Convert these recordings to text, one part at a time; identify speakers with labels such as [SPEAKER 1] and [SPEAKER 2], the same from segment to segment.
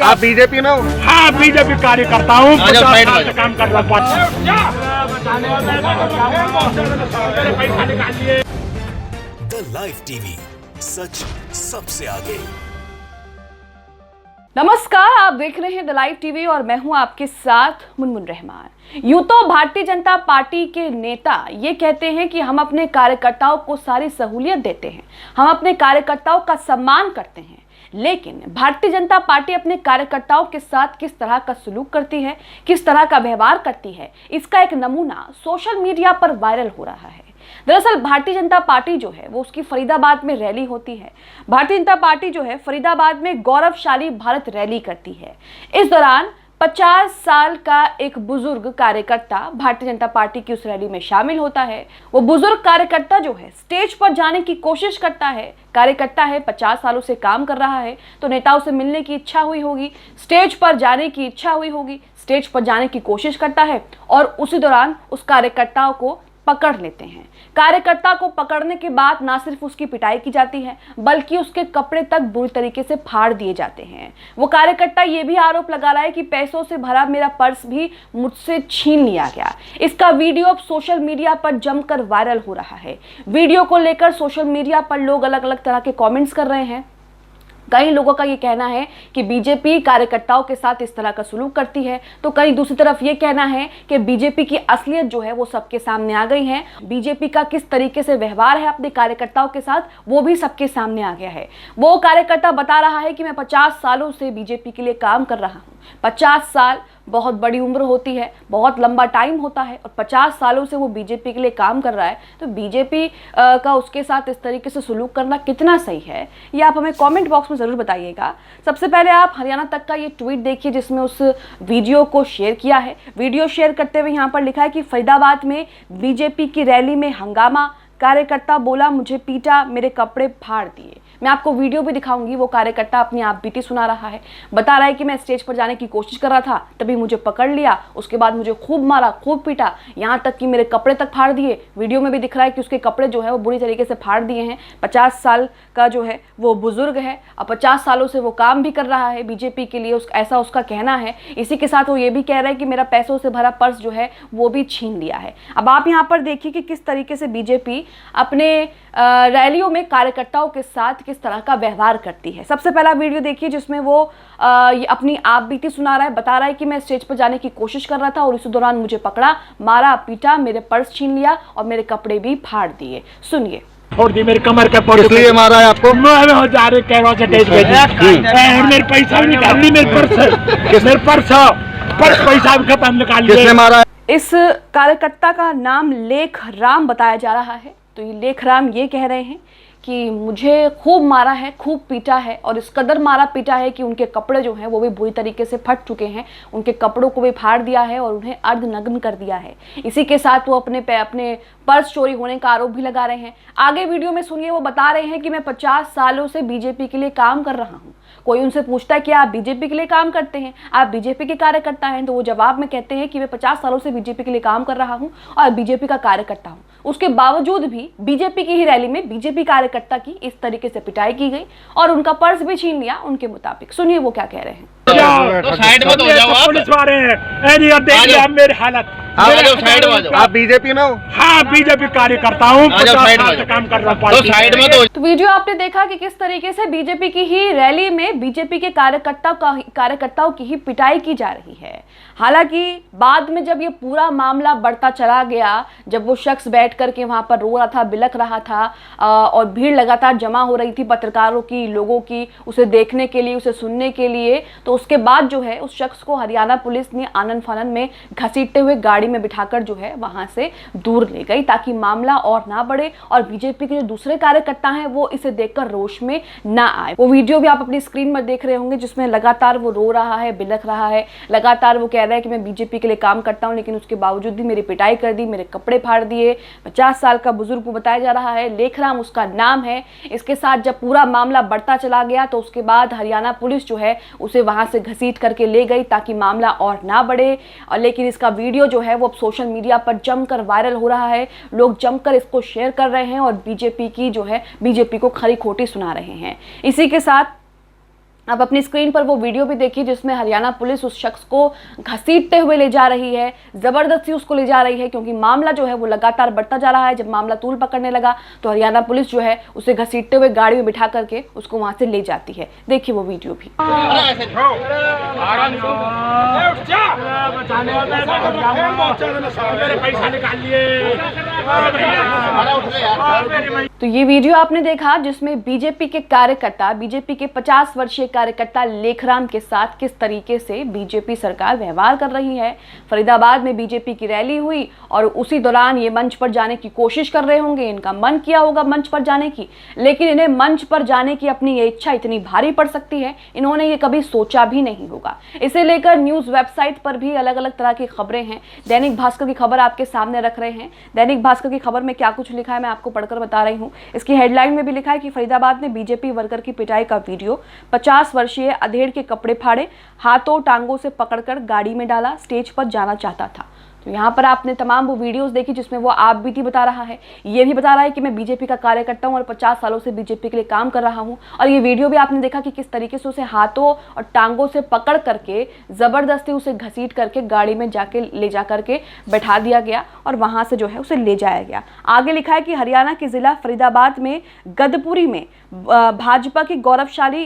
[SPEAKER 1] आप बीजेपी में हो?
[SPEAKER 2] हाँ, बीजेपी कार्यकर्ता हूँ।
[SPEAKER 1] काम कर रहा
[SPEAKER 3] द लाइव टीवी, सच सबसे आगे।
[SPEAKER 4] नमस्कार, आप देख रहे हैं द लाइव टीवी और मैं हूं आपके साथ मुनमुन रहमान। यूं तो भारतीय जनता पार्टी के नेता ये कहते हैं कि हम अपने कार्यकर्ताओं को सारी सहूलियत देते हैं, हम अपने कार्यकर्ताओं का सम्मान करते हैं, लेकिन भारतीय जनता पार्टी अपने कार्यकर्ताओं के साथ किस तरह का सलूक करती है, किस तरह का व्यवहार करती है, इसका एक नमूना सोशल मीडिया पर वायरल हो रहा है। दरअसल भारतीय जनता पार्टी जो है वो उसकी फरीदाबाद में रैली होती है। भारतीय जनता पार्टी जो है फरीदाबाद में गौरवशाली भारत रैली करती है। इस दौरान 50 साल का एक बुजुर्ग कार्यकर्ता भारतीय जनता पार्टी की उस रैली में शामिल होता है। वो बुजुर्ग कार्यकर्ता जो है स्टेज पर जाने की कोशिश करता है। कार्यकर्ता है, 50 सालों से काम कर रहा है, तो नेताओं से मिलने की इच्छा हुई होगी, स्टेज पर जाने की इच्छा हुई होगी, स्टेज पर जाने की कोशिश करता है और उसी दौरान उस कार्यकर्ताओं को पकड़ लेते हैं। कार्यकर्ता को पकड़ने के बाद ना सिर्फ उसकी पिटाई की जाती है बल्कि उसके कपड़े तक बुरी तरीके से फाड़ दिए जाते हैं। वो कार्यकर्ता ये भी आरोप लगा रहा है कि पैसों से भरा मेरा पर्स भी मुझसे छीन लिया गया। इसका वीडियो अब सोशल मीडिया पर जमकर वायरल हो रहा है। वीडियो को लेकर सोशल मीडिया पर लोग अलग अलग तरह के कमेंट्स कर रहे हैं। कई लोगों का ये कहना है कि बीजेपी कार्यकर्ताओं के साथ इस तरह का सलूक करती है, तो कई दूसरी तरफ ये कहना है कि बीजेपी की असलियत जो है वो सबके सामने आ गई है। बीजेपी का किस तरीके से व्यवहार है अपने कार्यकर्ताओं के साथ वो भी सबके सामने आ गया है। वो कार्यकर्ता बता रहा है कि मैं 50 सालों से बीजेपी के लिए काम कर रहा हूँ। 50 साल बहुत बड़ी उम्र होती है, बहुत लंबा टाइम होता है और 50 सालों से वो बीजेपी के लिए काम कर रहा है, तो बीजेपी का उसके साथ इस तरीके से सलूक करना कितना सही है, ये आप हमें कमेंट बॉक्स में ज़रूर बताइएगा। सबसे पहले आप हरियाणा तक का ये ट्वीट देखिए जिसमें उस वीडियो को शेयर किया है। वीडियो शेयर करते हुए यहाँ पर लिखा है कि फरीदाबाद में बीजेपी की रैली में हंगामा, कार्यकर्ता बोला मुझे पीटा, मेरे कपड़े फाड़ दिए। मैं आपको वीडियो भी दिखाऊंगी। वो कार्यकर्ता अपनी आप बीती सुना रहा है, बता रहा है कि मैं स्टेज पर जाने की कोशिश कर रहा था, तभी मुझे पकड़ लिया, उसके बाद मुझे खूब मारा, खूब पीटा, यहाँ तक कि मेरे कपड़े तक फाड़ दिए। वीडियो में भी दिख रहा है कि उसके कपड़े जो है वो बुरी तरीके से फाड़ दिए हैं। 50 साल का जो है वो बुजुर्ग है और 50 सालों से वो काम भी कर रहा है बीजेपी के लिए, ऐसा उसका कहना है। इसी के साथ वो ये भी कह रहा है कि मेरा पैसों से भरा पर्स जो है वो भी छीन लिया है। अब आप यहाँ पर देखिए कि किस तरीके से बीजेपी अपने रैलियों में कार्यकर्ताओं के साथ किस तरह का व्यवहार करती है। सबसे पहला वीडियो देखिए जिसमें वो अपनी आप बीती सुना रहा है, बता रहा है कि मैं स्टेज पर जाने की कोशिश कर रहा था और इस दौरान मुझे पकड़ा, मारा, पीटा, मेरे पर्स छीन लिया और मेरे कपड़े भी फाड़ दिए। सुनिए।
[SPEAKER 2] और दी मेरी कमर के पड़
[SPEAKER 1] इसलिए मारा है आपको?
[SPEAKER 2] मैं हो जा रहे कह रहा हूं तेज मेरे पैसा भी निकाल ली, मेरे पर्स पैसा भी खत्म निकाल लिया।
[SPEAKER 1] किसने मारा है?
[SPEAKER 4] इस कार्यकर्ता का नाम लेख राम बताया जा रहा है। तो ये लेख राम ये कह रहे हैं कि मुझे खूब मारा है, खूब पीटा है और इस कदर मारा पीटा है कि उनके कपड़े जो हैं वो भी बुरी तरीके से फट चुके हैं, उनके कपड़ों को भी फाड़ दिया है और उन्हें अर्धनग्न कर दिया है। इसी के साथ वो अपने पर्स चोरी होने का आरोप भी लगा रहे हैं। आगे वीडियो में सुनिए, वो बता रहे हैं कि मैं 50 सालों से बीजेपी के लिए काम कर रहा हूँ। कोई उनसे पूछता है कि आप बीजेपी के लिए काम करते हैं, आप बीजेपी के कार्यकर्ता हैं, तो वो जवाब में कहते हैं कि मैं 50 सालों से बीजेपी के लिए काम कर रहा हूं और बीजेपी का कार्यकर्ता हूं। उसके बावजूद भी बीजेपी की ही रैली में बीजेपी कार्यकर्ता की इस तरीके से पिटाई की गई और उनका पर्स भी छीन लिया उनके मुताबिक। सुनिए वो क्या कह रहे हैं।
[SPEAKER 1] तो साइड में तो हो जाओ आप।
[SPEAKER 2] पुलिस वाले हैं, देख मेरी हालत।
[SPEAKER 1] साइड में जाओ। आप बीजेपी में हो?
[SPEAKER 2] हाँ, बीजेपी कार्यकर्ता हूँ, काम कर रहा हूँ।
[SPEAKER 1] साइड में तो
[SPEAKER 4] वीडियो आपने देखा कि किस तरीके से बीजेपी की ही रैली में बीजेपी के कार्यकर्ताओं की ही पिटाई की जा रही है। हालांकि बाद में जब ये पूरा मामला बढ़ता चला गया, जब वो शख्स बैठ करके वहां पर रो रहा था, बिलख रहा था और भीड़ लगातार जमा हो रही थी पत्रकारों की, लोगों की, उसे देखने के लिए, उसे सुनने के लिए, तो उसके बाद जो है उस शख्स को हरियाणा पुलिस ने आनन फानन में घसीटते हुए गाड़ी में बिठाकर जो है वहां से दूर ले गई ताकि मामला और ना बढ़े और बीजेपी के जो दूसरे कार्यकर्ता हैं वो इसे देखकर रोष में ना आए। वो वीडियो भी आप अपनी स्क्रीन पर देख रहे होंगे जिसमें लगातार वो रो रहा है, बिलख रहा है, लगातार वो कह रहा है कि मैं बीजेपी के लिए काम करता हूं लेकिन उसके बावजूद भी मेरी पिटाई कर दी, मेरे कपड़े फाड़ दिए। 50 साल का बुजुर्ग को बताया जा रहा है, लेखराम उसका नाम है। इसके साथ जब पूरा मामला बढ़ता चला गया तो उसके बाद हरियाणा पुलिस जो है उसे वहां से घसीट करके ले गई ताकि मामला और ना बढ़े। और लेकिन इसका वीडियो जो है वो अब सोशल मीडिया पर जमकर वायरल हो रहा है, लोग जमकर इसको शेयर कर रहे हैं और बीजेपी को खरी खोटी सुना रहे हैं। इसी के साथ अब अपनी स्क्रीन पर वो वीडियो भी देखिए जिसमें हरियाणा पुलिस उस शख्स को घसीटते हुए ले जा रही है, ज़बरदस्ती उसको ले जा रही है, क्योंकि मामला जो है वो लगातार बढ़ता जा रहा है। जब मामला तूल पकड़ने लगा तो हरियाणा पुलिस जो है उसे घसीटते हुए गाड़ी में बिठा करके उसको वहां से ले जाती है। देखिए वो वीडियो भी। तो ये वीडियो आपने देखा जिसमें बीजेपी के कार्यकर्ता, बीजेपी के 50 वर्षीय कार्यकर्ता लेखराम के साथ किस तरीके से बीजेपी सरकार व्यवहार कर रही है। फरीदाबाद में बीजेपी की रैली हुई और उसी दौरान ये मंच पर जाने की कोशिश कर रहे होंगे, इनका मन किया होगा मंच पर जाने की, लेकिन इन्हें मंच पर जाने की अपनी ये इच्छा इतनी भारी पड़ सकती है, इन्होंने ये कभी सोचा भी नहीं होगा। इसे लेकर न्यूज़ वेबसाइट पर भी अलग अलग तरह की खबरें हैं। दैनिक भास्कर की खबर आपके सामने रख रहे हैं। दैनिक भास्कर की खबर में क्या कुछ लिखा है मैं आपको पढ़कर बता रही हूँ। इसकी हेडलाइन में भी लिखा है कि फरीदाबाद में बीजेपी वर्कर की पिटाई का वीडियो, 50 वर्षीय अधेड़ के कपड़े फाड़े, हाथों टांगों से पकड़कर गाड़ी में डाला, स्टेज पर जाना चाहता था। तो यहाँ पर आपने तमाम वो वीडियोस देखी जिसमें वो आप बीती बता रहा है, ये भी बता रहा है कि मैं बीजेपी का कार्यकर्ता हूँ और 50 सालों से बीजेपी के लिए काम कर रहा हूँ। और ये वीडियो भी आपने देखा कि किस तरीके से उसे हाथों और टांगों से पकड़ करके ज़बरदस्ती उसे घसीट करके गाड़ी में जाके ले जा करके बैठा दिया गया और वहाँ से जो है उसे ले जाया गया। आगे लिखा है कि हरियाणा के ज़िला फरीदाबाद में गदपुरी में भाजपा की गौरवशाली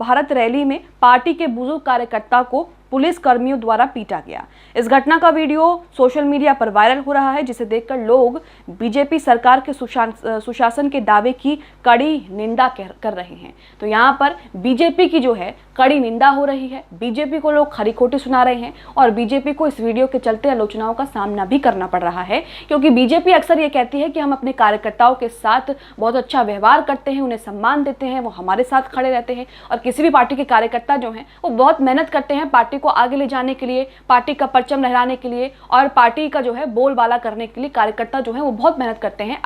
[SPEAKER 4] भारत रैली में पार्टी के बुजुर्ग कार्यकर्ता को पुलिस कर्मियों द्वारा पीटा गया। इस घटना का वीडियो सोशल मीडिया पर वायरल हो रहा है, जिसे देखकर लोग बीजेपी सरकार के सुशासन के दावे की कड़ी निंदा कर रहे हैं। तो यहाँ पर बीजेपी की जो है कड़ी निंदा हो रही है, बीजेपी को लोग खरी खोटी सुना रहे हैं और बीजेपी को इस वीडियो के चलते आलोचनाओं का सामना भी करना पड़ रहा है, क्योंकि बीजेपी अक्सर ये कहती है कि हम अपने कार्यकर्ताओं के साथ बहुत अच्छा व्यवहार करते हैं, उन्हें सम्मान देते हैं, वो हमारे साथ खड़े रहते हैं। और किसी भी पार्टी के कार्यकर्ता जो हैं वो बहुत मेहनत करते हैं पार्टी को आगे ले जाने के लिए, पार्टी का परचम लहराने के लिए और पार्टी का जो है बोलबाला करने के लिए कार्यकर्ता जो है वो बहुत मेहनत करते हैं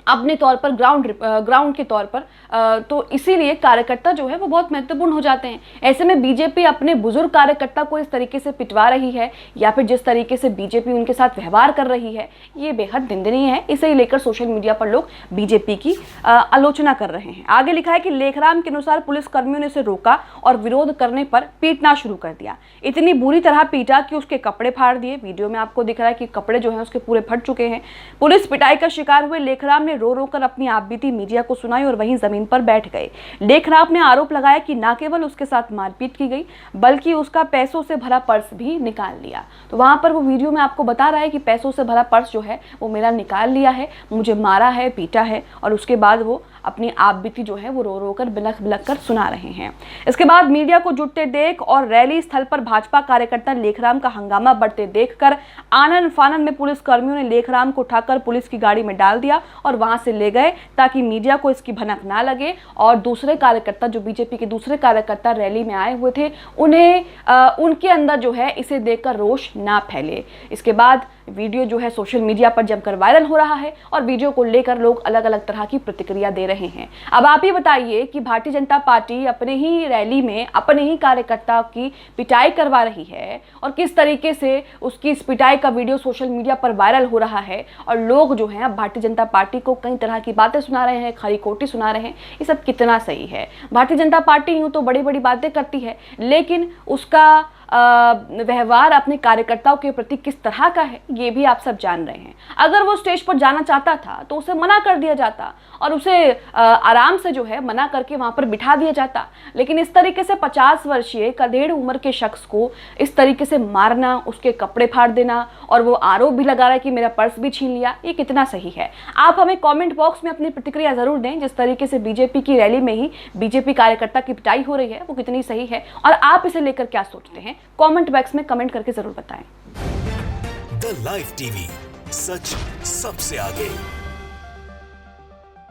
[SPEAKER 4] अपने तौर पर, ग्राउंड के तौर पर। तो इसीलिए कार्यकर्ता जो है वो बहुत महत्वपूर्ण हो जाते हैं। ऐसे में बीजेपी अपने बुजुर्ग कार्यकर्ता को इस तरीके से पिटवा रही है या फिर जिस तरीके से बीजेपी उनके साथ व्यवहार कर रही है, ये बेहद निंदनीय है। इसे लेकर सोशल मीडिया पर लोग बीजेपी की आलोचना कर रहे हैं। आगे लिखा है कि लेखराम के अनुसार पुलिस कर्मियों ने उसे रोका और विरोध करने पर पीटना शुरू कर दिया। इतनी बुरी तरह पीटा कि उसके कपड़े फाड़ दिए। वीडियो में आपको दिख रहा है कि कपड़े जो हैं उसके पूरे फट चुके हैं। पुलिस पिटाई का शिकार हुए लेखराम ने रो रो कर अपनी आपबीती मीडिया को सुनाई और वहीं जमीन पर बैठ गए। लेखराम ने आरोप लगाया कि न केवल उसके साथ मारपीट की गई बल्कि उसका पैसों से भरा पर्स भी निकाल लिया। तो वहां पर वो वीडियो में आपको बता रहा है कि पैसों से भरा पर्स जो है वो मेरा निकाल लिया है, मुझे मारा है, पीटा है और उसके बाद वो अपनी आपबीती जो है वो रो रो कर बिलख बिलख कर सुना रहे हैं। इसके बाद मीडिया को जुटते देख और रैली स्थल पर भाजपा कार्यकर्ता लेखराम का हंगामा बढ़ते देखकर आनन फानन में पुलिस कर्मियों ने लेखराम को उठाकर पुलिस की गाड़ी में डाल दिया और वहां से ले गए ताकि मीडिया को इसकी भनक ना लगे और दूसरे कार्यकर्ता, जो बीजेपी के दूसरे कार्यकर्ता रैली में आए हुए थे, उन्हें उनके अंदर जो है इसे देखकर रोष ना फैले। इसके बाद वीडियो जो है सोशल मीडिया पर जमकर वायरल हो रहा है और वीडियो को लेकर लोग अलग अलग तरह की प्रतिक्रिया दे रहे हैं। अब आप ही बताइए कि भारतीय जनता पार्टी अपने ही रैली में अपने ही कार्यकर्ताओं की पिटाई करवा रही है और किस तरीके से उसकी इस पिटाई का वीडियो सोशल मीडिया पर वायरल हो रहा है और लोग जो हैं अब भारतीय जनता पार्टी को कई तरह की बातें सुना रहे हैं, खरी खोटी सुना रहे हैं। ये सब कितना सही है? भारतीय जनता पार्टी यूँ तो बड़ी बड़ी बातें करती है, लेकिन उसका व्यवहार अपने कार्यकर्ताओं के प्रति किस तरह का है ये भी आप सब जान रहे हैं। अगर वो स्टेज पर जाना चाहता था तो उसे मना कर दिया जाता और उसे आराम से जो है मना करके वहां पर बिठा दिया जाता, लेकिन इस तरीके से 50 वर्षीय कदेड़ उम्र के शख्स को इस तरीके से मारना, उसके कपड़े फाड़ देना और वो आरोप भी लगा रहा है कि मेरा पर्स भी छीन लिया, ये कितना सही है? आप हमें कमेंट बॉक्स में अपनी प्रतिक्रिया जरूर दें। जिस तरीके से बीजेपी की रैली में ही बीजेपी कार्यकर्ता की पिटाई हो रही है वो कितनी सही है और आप इसे लेकर क्या सोचते हैं? कमेंट बॉक्स में कमेंट करके जरूर बताएं।
[SPEAKER 3] द लाइव टीवी, सच सबसे आगे।